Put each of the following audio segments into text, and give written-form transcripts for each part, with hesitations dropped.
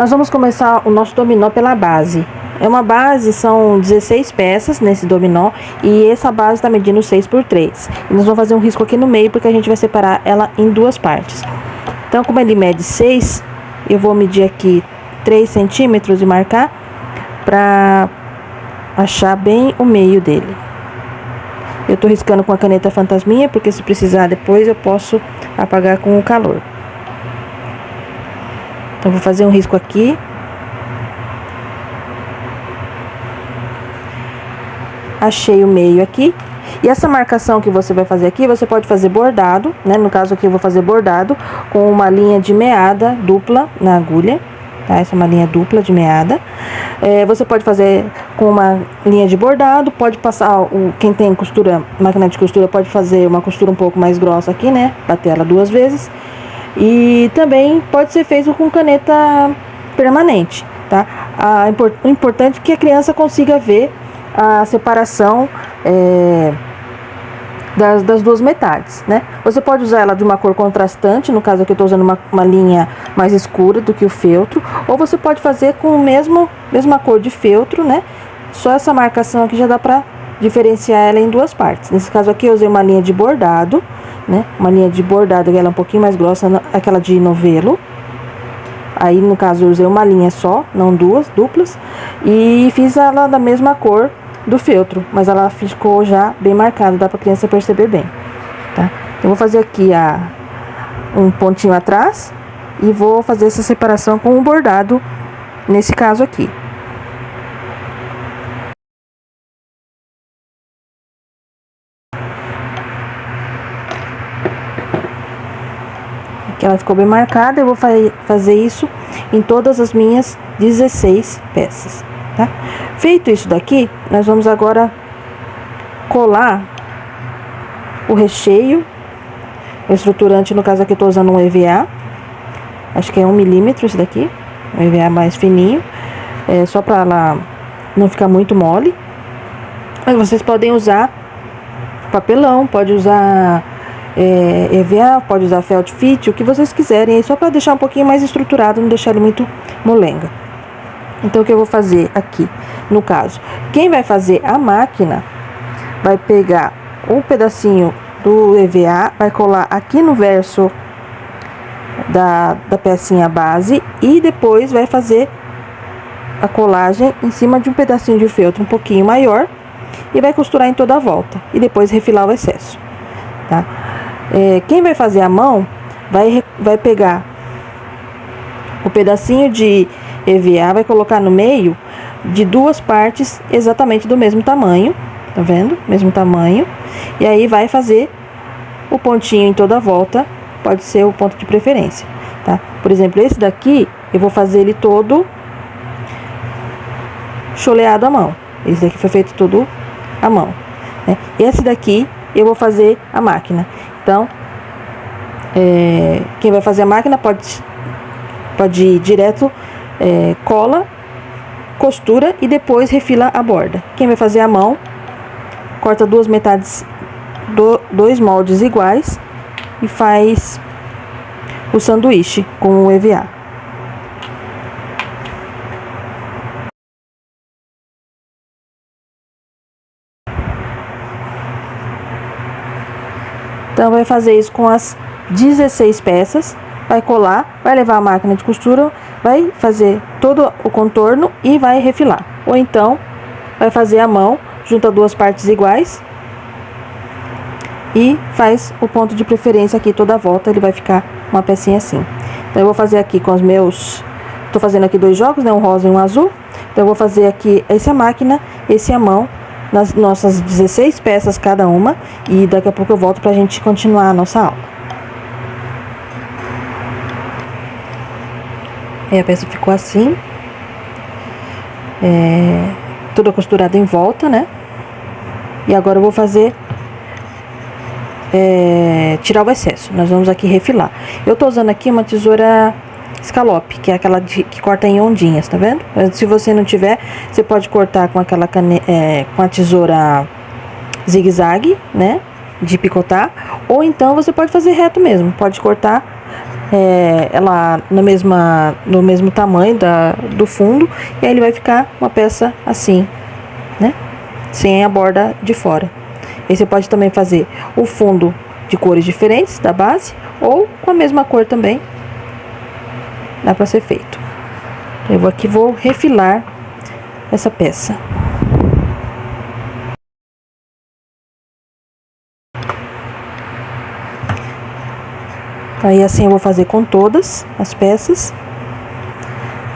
Nós vamos começar o nosso dominó pela base. É uma base, são 16 peças nesse dominó e essa base está medindo 6 por 3. E nós vamos fazer um risco aqui no meio porque a gente vai separar ela em duas partes. Então, como ele mede 6, eu vou medir aqui 3 centímetros e marcar para achar bem o meio dele. Eu tô riscando com a caneta fantasminha porque se precisar depois eu posso apagar com o calor. Então, vou fazer um risco aqui. Achei o meio aqui. E essa marcação que você vai fazer aqui, você pode fazer bordado, né? No caso aqui eu vou fazer bordado com uma linha de meada dupla na agulha, tá? Essa é uma linha dupla de meada. Você pode fazer com uma linha de bordado, pode passar, quem tem costura, máquina de costura, pode fazer uma costura um pouco mais grossa aqui, né? Bater ela 2 vezes. E também pode ser feito com caneta permanente, tá? O importante é que a criança consiga ver a separação das duas metades, né? Você pode usar ela de uma cor contrastante, no caso aqui eu estou usando uma linha mais escura do que o feltro, ou você pode fazer com mesma cor de feltro, né? Só essa marcação aqui já dá para diferenciar ela em duas partes. Nesse caso aqui eu usei uma linha de bordado, né? Uma linha de bordado, ela é um pouquinho mais grossa, aquela de novelo. Aí no caso eu usei uma linha só, não duas, duplas, e fiz ela da mesma cor do feltro, mas ela ficou já bem marcada, dá pra criança perceber bem, tá? Eu vou fazer aqui um pontinho atrás e vou fazer essa separação com o bordado nesse caso aqui. Aqui ela ficou bem marcada, eu vou fazer isso em todas as minhas 16 peças, tá? Feito isso daqui, nós vamos agora colar o recheio, o estruturante, no caso aqui eu tô usando um EVA, acho que é 1 milímetro esse daqui, um EVA mais fininho, só para ela não ficar muito mole. Mas vocês podem usar papelão, pode usar EVA, pode usar felt fit, o que vocês quiserem, só para deixar um pouquinho mais estruturado, não deixar ele muito molenga. Então, o que eu vou fazer aqui, no caso, quem vai fazer a máquina, vai pegar um pedacinho do EVA, vai colar aqui no verso da pecinha base e depois vai fazer a colagem em cima de um pedacinho de feltro um pouquinho maior e vai costurar em toda a volta e depois refilar o excesso, tá? Quem vai fazer a mão, vai pegar o pedacinho de EVA, vai colocar no meio de duas partes exatamente do mesmo tamanho, tá vendo? Mesmo tamanho. E aí vai fazer o pontinho em toda a volta, pode ser o ponto de preferência, tá? Por exemplo, esse daqui, eu vou fazer ele todo choleado à mão. Esse daqui foi feito todo à mão, né? Esse daqui, eu vou fazer a máquina. Então, quem vai fazer a máquina pode ir direto, cola, costura e depois refila a borda. Quem vai fazer a mão, corta duas metades, dois moldes iguais e faz o sanduíche com o EVA. Então, vai fazer isso com as 16 peças, vai colar, vai levar a máquina de costura, vai fazer todo o contorno e vai refilar. Ou então, vai fazer a mão, junta duas partes iguais e faz o ponto de preferência aqui toda a volta, ele vai ficar uma pecinha assim. Então, eu vou fazer aqui com os meus... Tô fazendo aqui 2 jogos, né? Um rosa e um azul. Então, eu vou fazer aqui essa máquina, esse a mão, nas nossas 16 peças cada uma, e daqui a pouco eu volto pra gente continuar a nossa aula. Aí a peça ficou assim, toda costurada em volta, né? E agora eu vou fazer tirar o excesso. Nós vamos aqui refilar. Eu tô usando aqui uma tesoura escalope, que é aquela que corta em ondinhas, tá vendo? Mas se você não tiver, você pode cortar com aquela com a tesoura zigue-zague, né? De picotar, ou então você pode fazer reto mesmo, pode cortar ela no mesmo tamanho do fundo, e aí ele vai ficar uma peça assim, né? Sem a borda de fora. E você pode também fazer o fundo de cores diferentes da base, ou com a mesma cor também, dá para ser feito. Eu vou refilar essa peça. Aí assim eu vou fazer com todas as peças,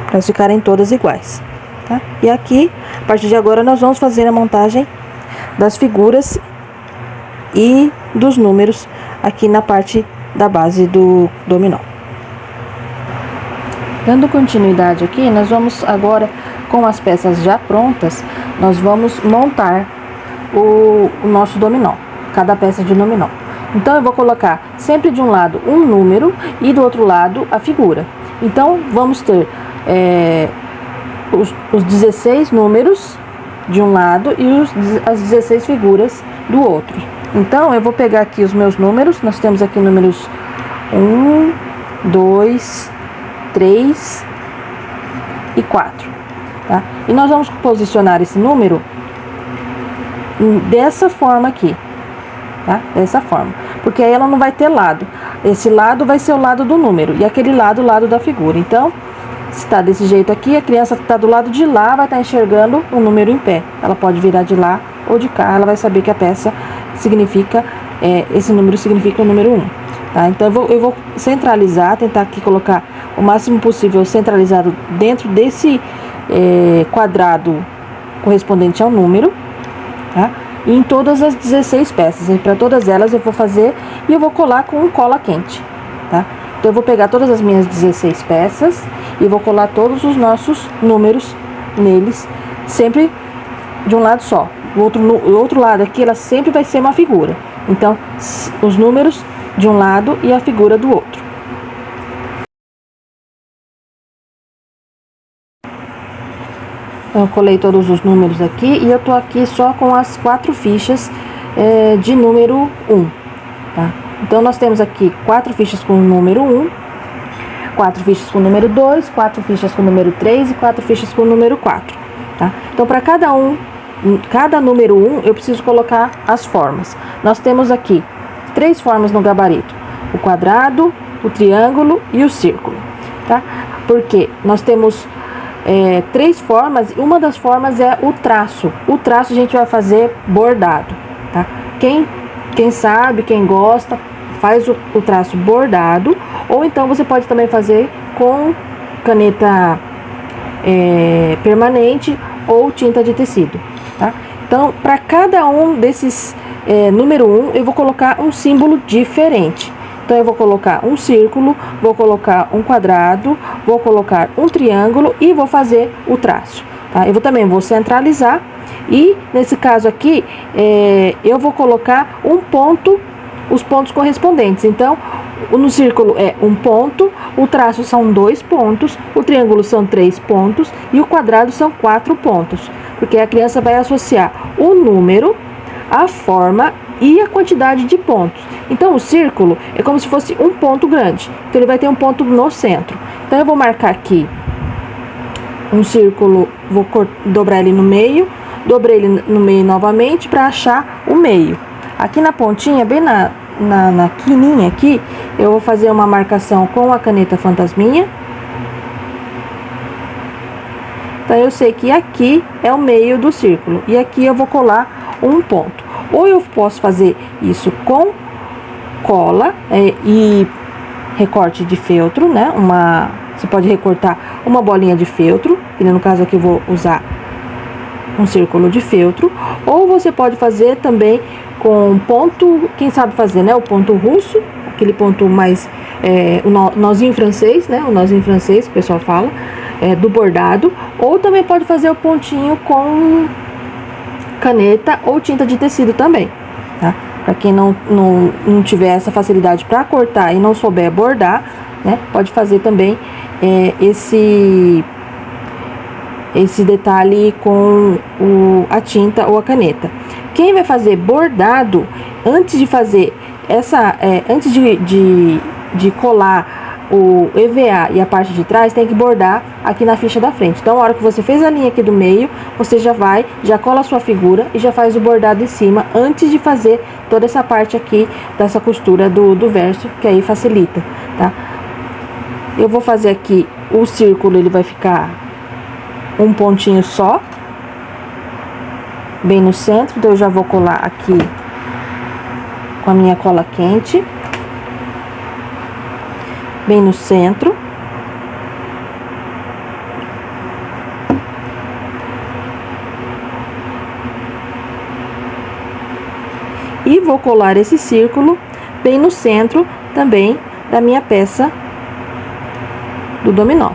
para elas ficarem todas iguais, tá? E aqui, a partir de agora, nós vamos fazer a montagem das figuras e dos números aqui na parte da base do dominó. Dando continuidade aqui, nós vamos agora, com as peças já prontas, nós vamos montar o nosso dominó, cada peça de dominó. Então, eu vou colocar sempre de um lado um número e do outro lado a figura. Então, vamos ter os 16 números de um lado e as 16 figuras do outro. Então, eu vou pegar aqui os meus números. Nós temos aqui números 1, 2, 3 e 4. Tá? E nós vamos posicionar esse número dessa forma aqui. Tá? Dessa forma, porque aí ela não vai ter lado. Esse lado vai ser o lado do número e aquele lado, o lado da figura. Então, se está desse jeito aqui, a criança que está do lado de lá vai estar enxergando o número em pé. Ela pode virar de lá ou de cá, ela vai saber que a peça significa, esse número significa o número 1. Tá? Então, eu vou centralizar, tentar aqui colocar o máximo possível centralizado dentro desse quadrado correspondente ao número, tá? E em todas as 16 peças, e para todas elas eu vou fazer e eu vou colar com um cola quente, tá? Então eu vou pegar todas as minhas 16 peças e vou colar todos os nossos números neles, sempre de um lado só. O outro lado aqui, ela sempre vai ser uma figura. Então, os números de um lado e a figura do outro. Eu colei todos os números aqui e eu tô aqui só com as 4 fichas de número 1, tá? Então, nós temos aqui 4 fichas com o número 1, 4 fichas com o número 2, 4 fichas com o número 3 e 4 fichas com o número 4, tá? Então, para cada número 1, eu preciso colocar as formas. Nós temos aqui 3 formas no gabarito: o quadrado, o triângulo e o círculo, tá? Porque nós temos 3 formas, e uma das formas é o traço. O traço a gente vai fazer bordado, tá? Quem sabe, quem gosta, faz o traço bordado, ou então você pode também fazer com caneta permanente ou tinta de tecido, tá? Então, para cada um desses número 1, eu vou colocar um símbolo diferente. Então, eu vou colocar um círculo, vou colocar um quadrado, vou colocar um triângulo e vou fazer o traço, tá? Eu também vou centralizar e, nesse caso aqui, eu vou colocar um ponto, os pontos correspondentes. Então, no círculo é um ponto, o traço são 2 pontos, o triângulo são 3 pontos e o quadrado são 4 pontos. Porque a criança vai associar o número, a forma e a quantidade de pontos. Então, o círculo é como se fosse um ponto grande. Então, ele vai ter um ponto no centro. Então, eu vou marcar aqui um círculo, vou dobrar ele no meio, dobrei ele no meio novamente para achar o meio. Aqui na pontinha, bem na quininha aqui, eu vou fazer uma marcação com a caneta fantasminha. Então, eu sei que aqui é o meio do círculo e aqui eu vou colar um ponto. Ou eu posso fazer isso com cola e recorte de feltro, né? Você pode recortar uma bolinha de feltro, e no caso aqui eu vou usar um círculo de feltro. Ou você pode fazer também com ponto, quem sabe fazer, né? O ponto russo, aquele ponto mais, o nozinho francês, né? O nozinho francês que o pessoal fala, do bordado. Ou também pode fazer o pontinho com caneta ou tinta de tecido também, tá? Para quem não tiver essa facilidade para cortar e não souber bordar, né? Pode fazer também esse detalhe com a tinta ou a caneta. Quem vai fazer bordado, antes de fazer antes de colar o EVA e a parte de trás tem que bordar aqui na ficha da frente. Então, a hora que você fez a linha aqui do meio, você já cola a sua figura e já faz o bordado em cima, antes de fazer toda essa parte aqui dessa costura do verso, que aí facilita, tá? Eu vou fazer aqui o círculo, ele vai ficar um pontinho só, bem no centro, então eu já vou colar aqui com a minha cola quente, bem no centro. E vou colar esse círculo bem no centro também da minha peça do dominó.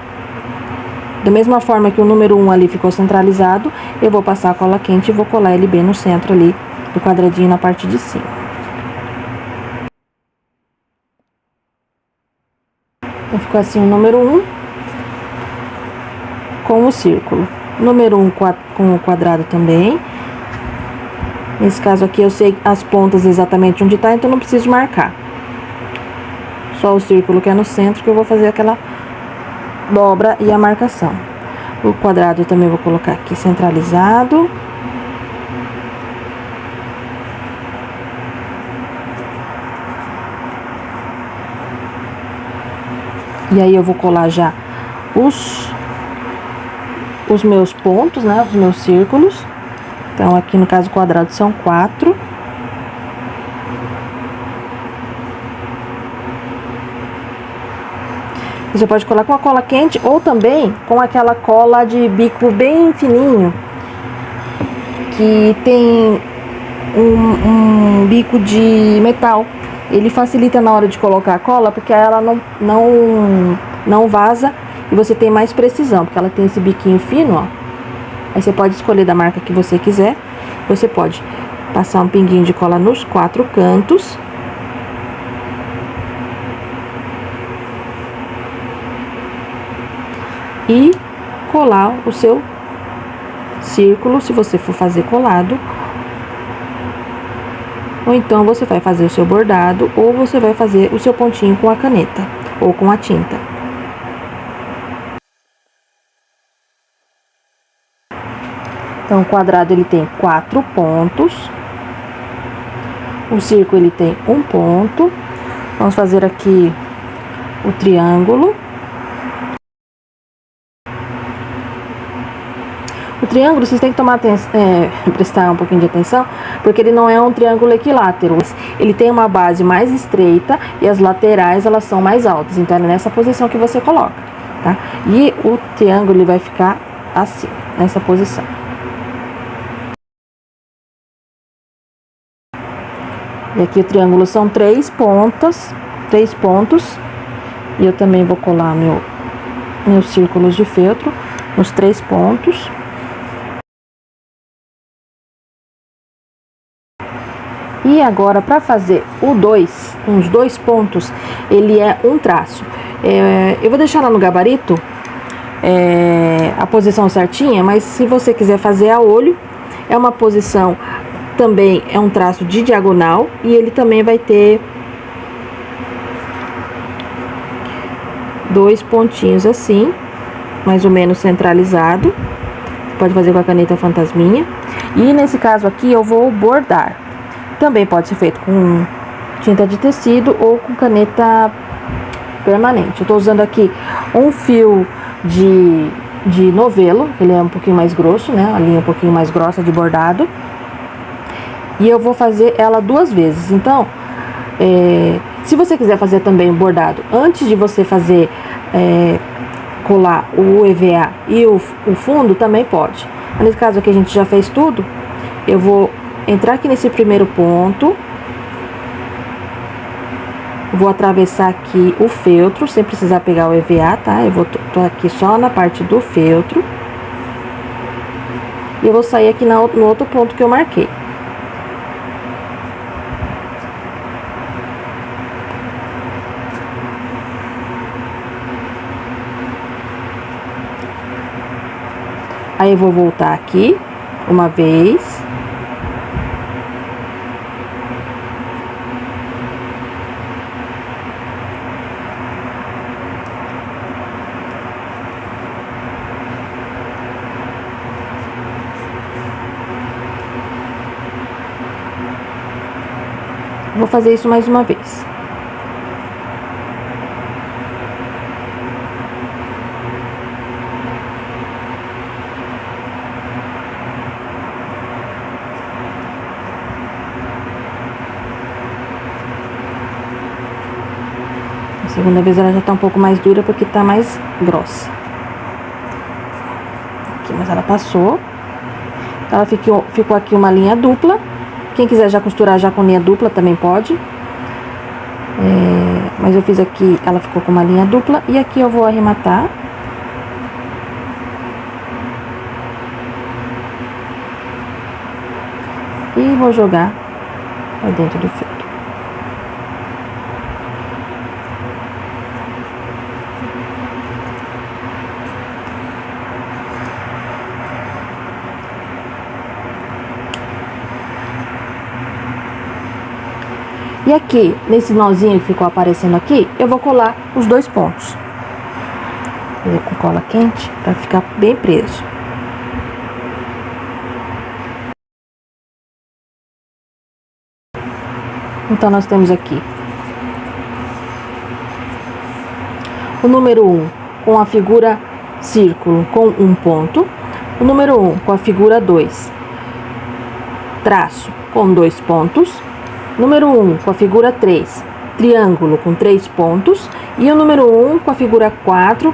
Da mesma forma que o número 1 ali ficou centralizado, eu vou passar a cola quente e vou colar ele bem no centro ali do quadradinho na parte de cima. Então, ficou assim o número 1 com o círculo. Número 1 com o quadrado também. Nesse caso aqui eu sei as pontas exatamente onde tá, então não preciso marcar. Só o círculo que é no centro que eu vou fazer aquela dobra e a marcação. O quadrado eu também vou colocar aqui centralizado. E aí eu vou colar já os meus pontos, né? Os meus círculos. Então, aqui no caso, quadrado são 4. Você pode colar com a cola quente ou também com aquela cola de bico bem fininho, que tem um bico de metal. Ele facilita na hora de colocar a cola, porque ela não vaza e você tem mais precisão, porque ela tem esse biquinho fino, ó. Aí você pode escolher da marca que você quiser. Você pode passar um pinguinho de cola nos 4 cantos. E colar o seu círculo, se você for fazer colado. Ou então você vai fazer o seu bordado, ou você vai fazer o seu pontinho com a caneta, ou com a tinta. Então, o quadrado ele tem 4 pontos. O círculo ele tem 1 ponto. Vamos fazer aqui o triângulo. O triângulo, vocês têm que tomar prestar um pouquinho de atenção, porque ele não é um triângulo equilátero. Ele tem uma base mais estreita e as laterais, elas são mais altas. Então, é nessa posição que você coloca, tá? E o triângulo, ele vai ficar assim, nessa posição. E aqui o triângulo são 3 pontos. E eu também vou colar meus círculos de feltro nos 3 pontos. E agora, para fazer uns 2 pontos, ele é um traço. Eu vou deixar lá no gabarito a posição certinha, mas se você quiser fazer a olho, é uma posição, também é um traço de diagonal, e ele também vai ter 2 pontinhos assim, mais ou menos centralizado. Você pode fazer com a caneta fantasminha. E nesse caso aqui eu vou bordar. Também pode ser feito com tinta de tecido ou com caneta permanente. Eu tô usando aqui um fio de novelo, ele é um pouquinho mais grosso, né? A linha um pouquinho mais grossa de bordado. E eu vou fazer ela 2 vezes. Então, se você quiser fazer também o bordado antes de você fazer colar o EVA e o fundo, também pode. Mas nesse caso aqui a gente já fez tudo. Eu vou entrar aqui nesse primeiro ponto, vou atravessar aqui o feltro, sem precisar pegar o EVA, tá? Eu tô aqui só na parte do feltro. E eu vou sair aqui no outro ponto que eu marquei. Aí eu vou voltar aqui uma vez. vou fazer isso mais uma vez. A segunda vez ela já tá um pouco mais dura porque tá mais grossa. Aqui, mas ela passou. Ela ficou aqui uma linha dupla. Quem quiser já costurar já com linha dupla também pode. Mas eu fiz aqui, ela ficou com uma linha dupla. E aqui eu vou arrematar. E vou jogar pra dentro do feltro. E aqui, nesse nozinho que ficou aparecendo aqui, eu vou colar os 2 pontos. Com cola quente, para ficar bem preso. Então, nós temos aqui o número 1 com a figura círculo com um ponto. O número 1 com a figura 2, traço com 2 pontos. Número 1 com a figura 3, triângulo com 3 pontos. E o número 1 com a figura 4,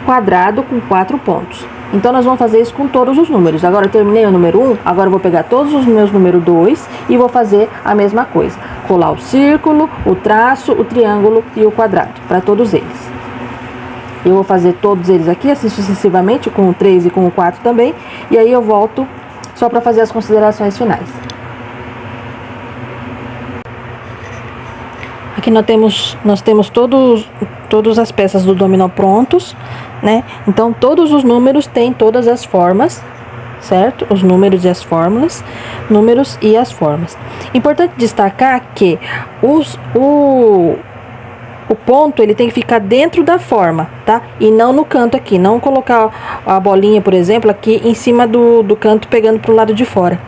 quadrado com 4 pontos. Então, nós vamos fazer isso com todos os números. Agora, eu terminei o número 1, agora eu vou pegar todos os meus número 2 e vou fazer a mesma coisa. Colar o círculo, o traço, o triângulo e o quadrado, para todos eles. Eu vou fazer todos eles aqui, assim sucessivamente, com o 3 e com o 4 também. E aí eu volto só para fazer as considerações finais. Aqui nós temos todas as peças do dominó prontos, né? Então, todos os números têm todas as formas, certo? Os números e as fórmulas, números e as formas. Importante destacar que o ponto, ele tem que ficar dentro da forma, tá? E não no canto aqui, não colocar a bolinha, por exemplo, aqui em cima do canto, pegando pro lado de fora.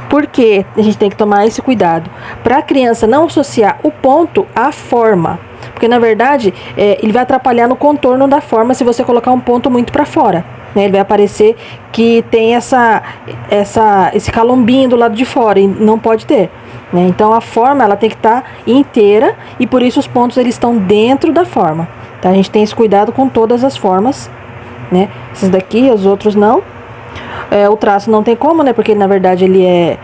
Porque a gente tem que tomar esse cuidado para a criança não associar o ponto à forma, porque na verdade ele vai atrapalhar no contorno da forma se você colocar um ponto muito para fora, né? Ele vai aparecer que tem esse calombinho do lado de fora e não pode ter, né? Então a forma ela tem que estar inteira e por isso os pontos eles estão dentro da forma, tá? A gente tem esse cuidado com todas as formas, né? Esses daqui, os outros não. O traço não tem como, né? Porque na verdade ele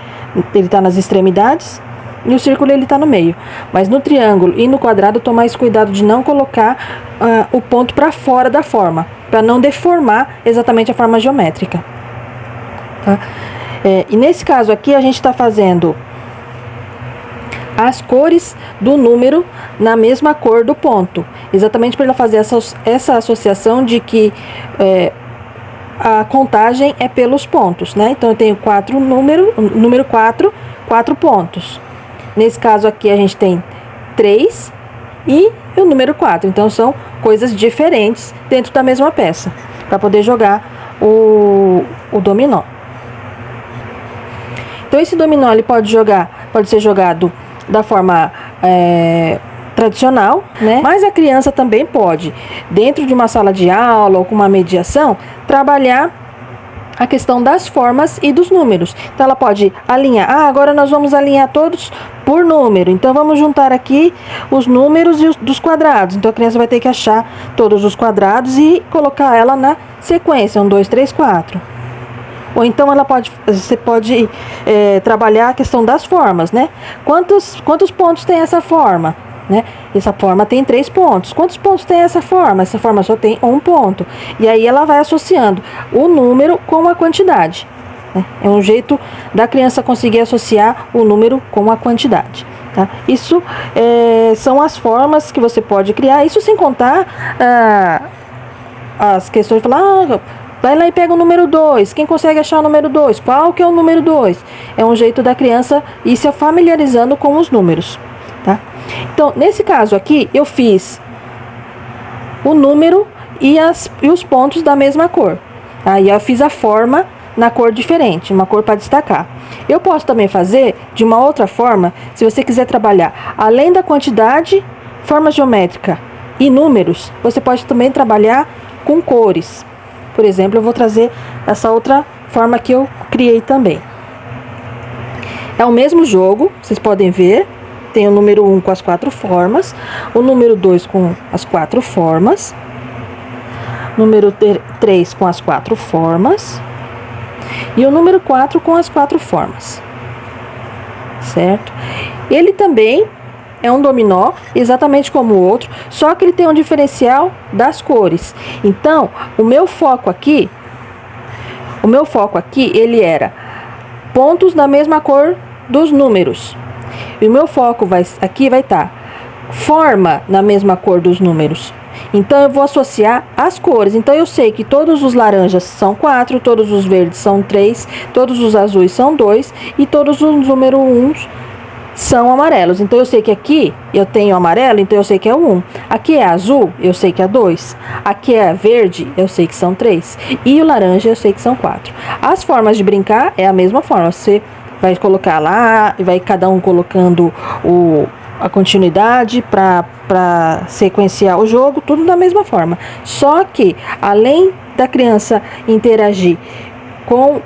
tá nas extremidades e o círculo ele tá no meio. Mas no triângulo e no quadrado, tomar mais cuidado de não colocar o ponto para fora da forma, para não deformar exatamente a forma geométrica, tá? E nesse caso aqui a gente está fazendo as cores do número na mesma cor do ponto, exatamente para ela fazer essa associação de que a contagem é pelos pontos, né? Então eu tenho número 4, 4 pontos. Nesse caso aqui a gente tem 3 e o número 4. Então são coisas diferentes dentro da mesma peça, para poder jogar o dominó. Então esse dominó ele pode ser jogado da forma tradicional, né? Mas a criança também pode, dentro de uma sala de aula ou com uma mediação, trabalhar a questão das formas e dos números. Então ela pode alinhar, agora nós vamos alinhar todos por número, então vamos juntar aqui os números e dos quadrados. Então a criança vai ter que achar todos os quadrados e colocar ela na sequência, 1, 2, 3, 4. Ou então você pode trabalhar a questão das formas, né? Quantos pontos tem essa forma? Né? Essa forma tem 3 pontos. Quantos pontos tem essa forma? Essa forma só tem 1 ponto. E aí ela vai associando o número com a quantidade, né? É um jeito da criança conseguir associar o número com a quantidade, tá? Isso são as formas que você pode criar. Isso sem contar as questões de falar, vai lá e pega o número 2. Quem consegue achar o número 2? Qual que é o número 2? É um jeito da criança ir se familiarizando com os números, tá? Então, nesse caso aqui, eu fiz o número e os pontos da mesma cor. Aí eu fiz a forma na cor diferente, uma cor para destacar. Eu posso também fazer de uma outra forma, se você quiser trabalhar além da quantidade, forma geométrica e números, você pode também trabalhar com cores. Por exemplo, eu vou trazer essa outra forma que eu criei também. É o mesmo jogo, vocês podem ver. Tem o número 1 com as 4 formas, o número 2 com as 4 formas, número 3 com as 4 formas e o número 4 com as 4 formas, certo? Ele também é um dominó, exatamente como o outro, só que ele tem um diferencial das cores. Então, o meu foco aqui, ele era pontos da mesma cor dos números. E o meu foco aqui vai estar forma na mesma cor dos números. Então, eu vou associar as cores. Então, eu sei que todos os laranjas são 4, todos os verdes são 3, todos os azuis são 2 e todos os números 1 são amarelos. Então, eu sei que aqui eu tenho amarelo, então eu sei que é o 1. Aqui é azul, eu sei que é 2. Aqui é verde, eu sei que são 3. E o laranja, eu sei que são 4. As formas de brincar é a mesma forma. Você vai colocar lá, vai cada um colocando a continuidade para sequenciar o jogo, tudo da mesma forma. Só que, além da criança interagir com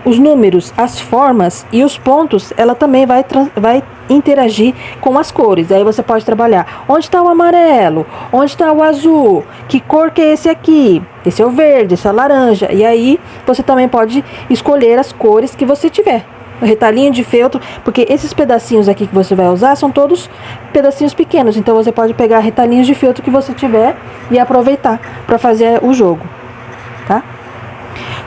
os números, as formas e os pontos, ela também vai interagir com as cores. Aí você pode trabalhar onde está o amarelo, onde está o azul, que cor que é esse aqui, esse é o verde, esse é o laranja. E aí você também pode escolher as cores que você tiver. O retalhinho de feltro, porque esses pedacinhos aqui que você vai usar são todos pedacinhos pequenos, então você pode pegar retalhinhos de feltro que você tiver e aproveitar para fazer o jogo, tá?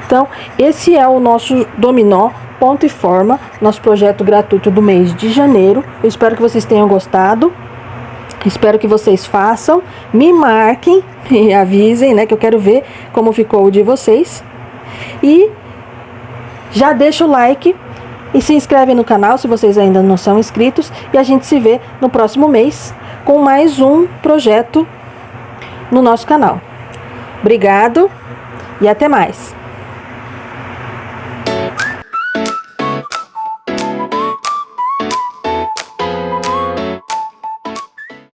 Então, esse é o nosso dominó ponto e forma, nosso projeto gratuito do mês de janeiro. Eu espero que vocês tenham gostado. Espero que vocês façam, me marquem e avisem, né, que eu quero ver como ficou o de vocês. E já deixa o like e se inscreve no canal se vocês ainda não são inscritos. E a gente se vê no próximo mês com mais um projeto no nosso canal. Obrigado e até mais!